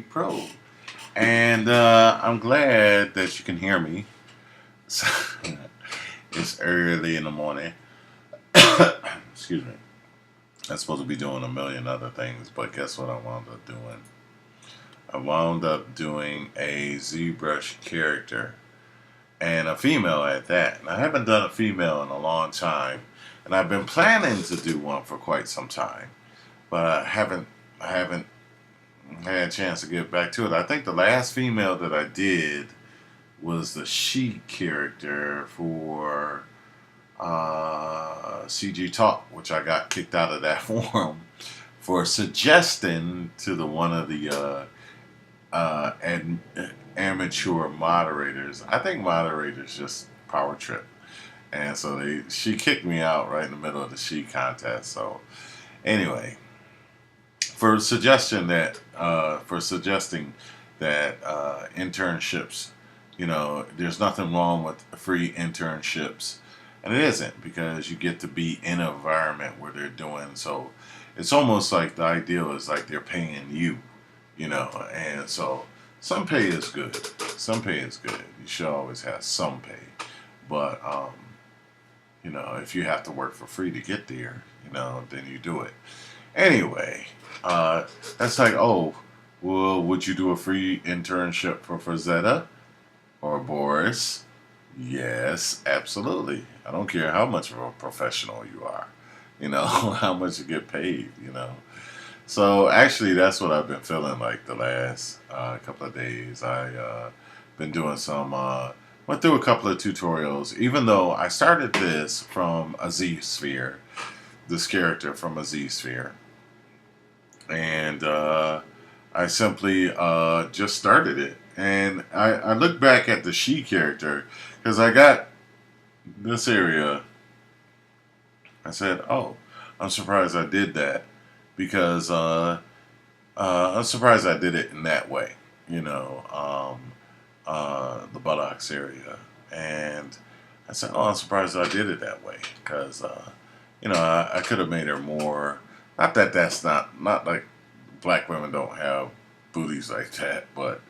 Pro. And I'm glad that you can hear me. It's early in the morning. Excuse me. I'm supposed to be doing a million other things, but guess what I wound up doing? I wound up doing a ZBrush character and a female at that. And I haven't done a female in a long time, and I've been planning to do one for quite some time, but I haven't had a chance to get back to it. I think the last female that I did was the she character for CG Talk, which I got kicked out of that forum for suggesting to the one of the amateur moderators. I think moderators just power trip, and so she kicked me out right in the middle of the she contest. So anyway, for suggesting that internships, there's nothing wrong with free internships, and it isn't, because you get to be in an environment where they're doing so. It's almost like the ideal is like they're paying you, and so some pay is good. Some pay is good. You should always have some pay, but if you have to work for free to get there, then you do it. Anyway, that's like, oh, well, would you do a free internship for Frazetta or Boris? Yes, absolutely. I don't care how much of a professional you are, how much you get paid, So actually, that's what I've been feeling like the last couple of days. Been doing went through a couple of tutorials, even though I started this from a Z sphere, this character from a Z sphere. And I simply just started it. And I look back at the she character, because I got this area. I said, oh, I'm surprised I did that, because I'm surprised I did it in that way, the buttocks area. And I said, oh, I'm surprised I did it that way, because, I could have made her more. Not that not like black women don't have booties like that, but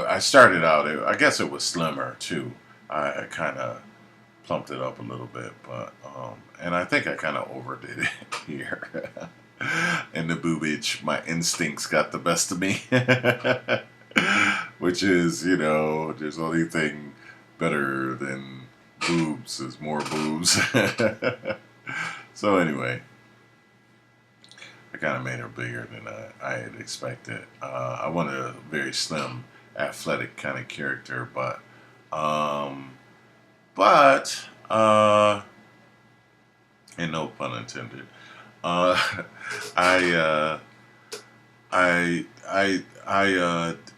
I started out. I guess it was slimmer too. I kind of plumped it up a little bit, but and I think I kind of overdid it here. And the boobage, my instincts got the best of me, which is, there's only thing better than boobs is more boobs. So anyway, I kind of made her bigger than I had expected. I wanted a very slim, athletic kind of character, but and no pun intended. Uh, I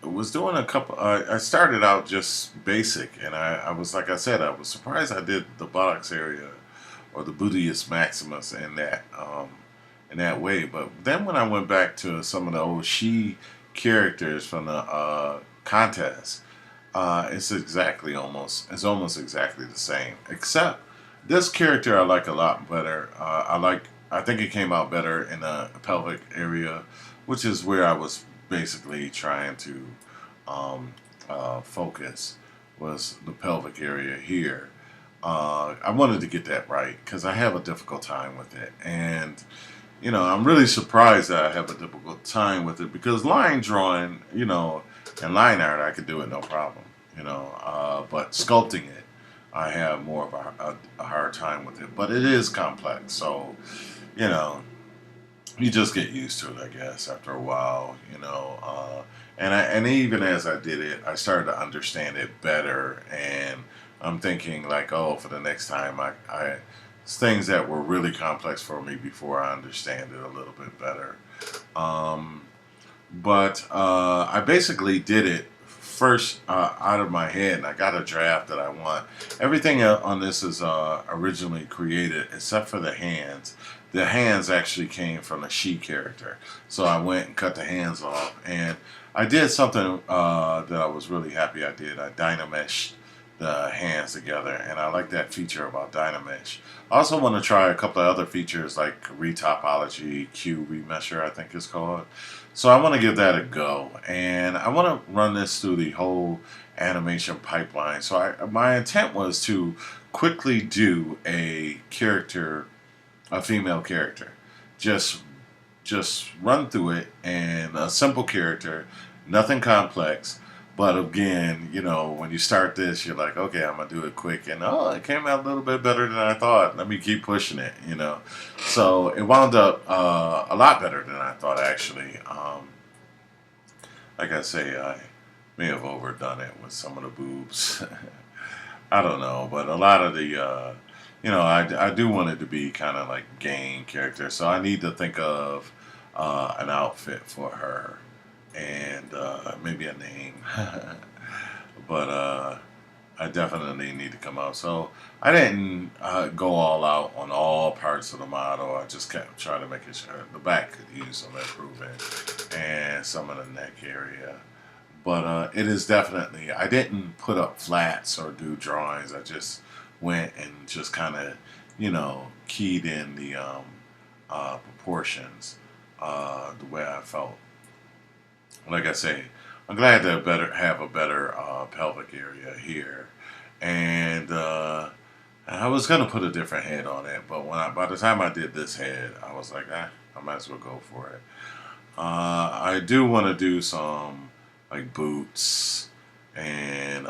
was doing a couple. I started out just basic, and I was, like I said, I was surprised I did the buttocks area or the gluteus maximus in that way. But then when I went back to some of the old she characters from the contest, it's almost exactly the same, except this character I like a lot better. I think it came out better in the pelvic area, which is where I was basically trying to focus, was the pelvic area here. I wanted to get that right, because I have a difficult time with it, and I'm really surprised that I have a difficult time with it, because line drawing, and line art, I could do it no problem, but sculpting it, I have more of a hard time with it. But it is complex, so you know, you just get used to it, I guess, after a while, and even as I did it, I started to understand it better, and I'm thinking like, oh, for the next time, it's things that were really complex for me before I understand it a little bit better. But I basically did it first out of my head, and I got a draft that I want. Everything on this is originally created except for the hands. The hands actually came from a she character, so I went and cut the hands off, and I did something that I was really happy I did. I dynameshed the hands together, and I like that feature about Dynamesh. I also want to try a couple of other features like retopology, Q remesher, I think it's called. So I want to give that a go, and I want to run this through the whole animation pipeline. So my intent was to quickly do a character, a female character, just just run through it, and a simple character, nothing complex. But again, when you start this, you're like, okay, I'm gonna do it quick, and oh, it came out a little bit better than I thought. Let me keep pushing it. So it wound up a lot better than I thought, actually. Like I say, I may have overdone it with some of the boobs. I don't know, but a lot of the, I do want it to be kind of like game character, so I need to think of an outfit for her and maybe a name. But I definitely need to come out. So I didn't go all out on all parts of the model. I just kept trying to make it sure the back could use some improvement and some of the neck area. But it is definitely, I didn't put up flats or do drawings. I just went and just kind of, keyed in the proportions the way I felt. Like I say, I'm glad to have a better pelvic area here. And I was going to put a different head on it, but by the time I did this head, I was like, I might as well go for it. I do want to do some like boots and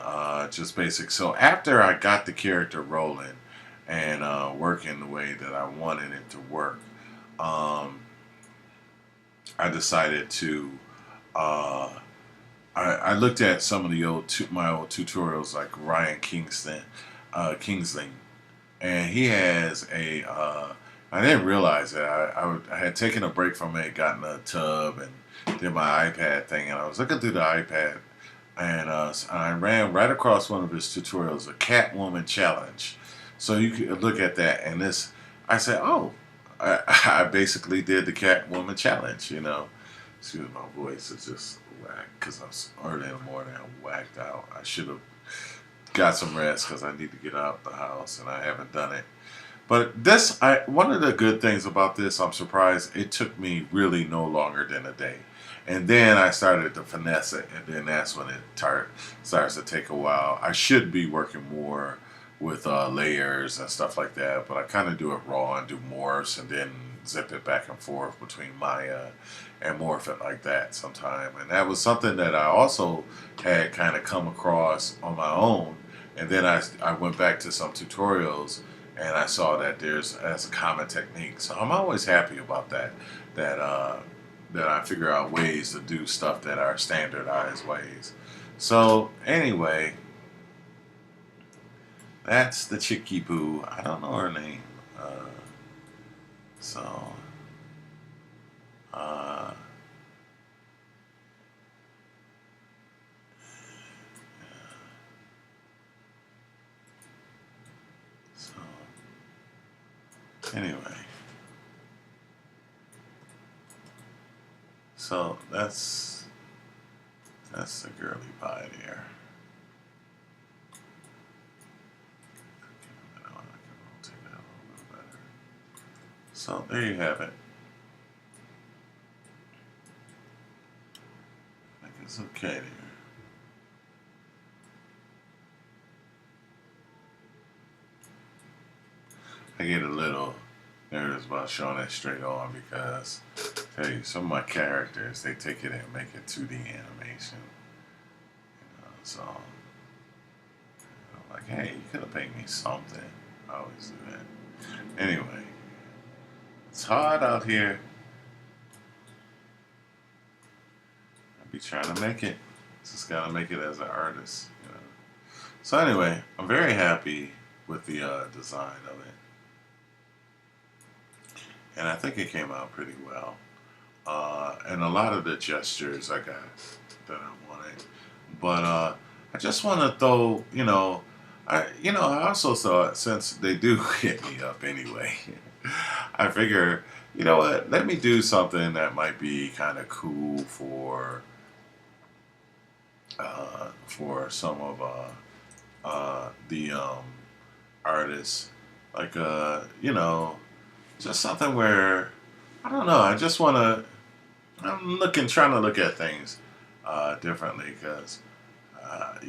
just basic. So after I got the character rolling and working the way that I wanted it to work, I decided to. I looked at some of the my old tutorials, like Ryan Kingsling, and he has a. I didn't realize that I had taken a break from it, gotten a tub, and did my iPad thing, and I was looking through the iPad, and I ran right across one of his tutorials, a Catwoman challenge. So you could look at that, and this, I said, oh, I basically did the Catwoman challenge, Excuse me, my voice is just whacked because I was early in the morning. I'm whacked out. I should have got some rest because I need to get out the house, and I haven't done it. But one of the good things about this, I'm surprised it took me really no longer than a day. And then I started to finesse it, and then that's when it starts to take a while. I should be working more with layers and stuff like that, but I kind of do it raw and do morphs and then zip it back and forth between Maya and morph it like that sometime. And that was something that I also had kind of come across on my own. And then I went back to some tutorials and I saw that that's a common technique. So I'm always happy about that I figure out ways to do stuff that are standardized ways. So anyway, that's the Chickie Boo. I don't know her name. So, anyway, so that's the girly pie there. So there you have it. I think it's okay there. I get a little nervous about showing it straight on because, I tell you, some of my characters, they take it and make it 2D animation. So, I'm like, hey, you could have paid me something. I always do that. Anyway. It's hard out here. I be trying to make it. Just gotta make it as an artist, So anyway, I'm very happy with the design of it, and I think it came out pretty well. And a lot of the gestures I got that I wanted, but I just want to throw, I also thought since they do hit me up anyway. I figure, you know what, let me do something that might be kind of cool for some of the artists, like just something where I don't know. I just want to. Trying to look at things differently because I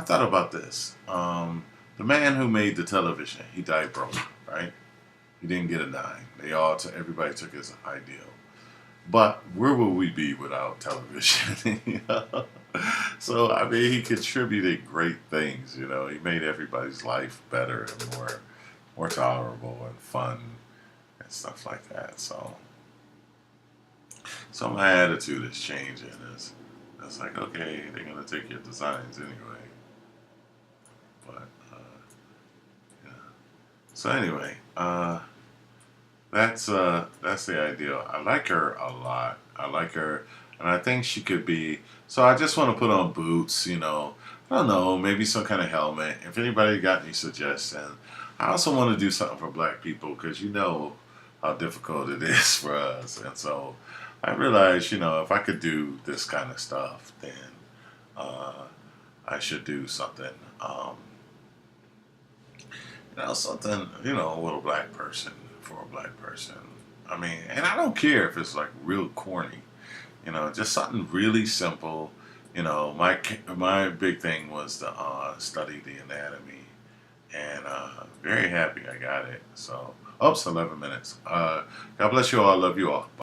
thought about this. The man who made the television, he died broke, right? He didn't get a dime. Everybody took his ideal. But where would we be without television? So I mean, he contributed great things. He made everybody's life better and more tolerable and fun and stuff like that. So my attitude is changing. It's like, okay, they're gonna take your designs anyway. But yeah. So anyway, that's the ideal. I like her a lot. I like her, and I think she could be. So I just want to put on boots. I don't know, maybe some kind of helmet. If anybody got any suggestions, I also want to do something for Black people because how difficult it is for us, and so I realized, if I could do this kind of stuff, then uh, I should do something. Something, a little Black person for a Black person. I mean, and I don't care if it's like real corny, just something really simple. My big thing was to study the anatomy, and very happy I got it. So, oops, 11 minutes. God bless you all. I love you all.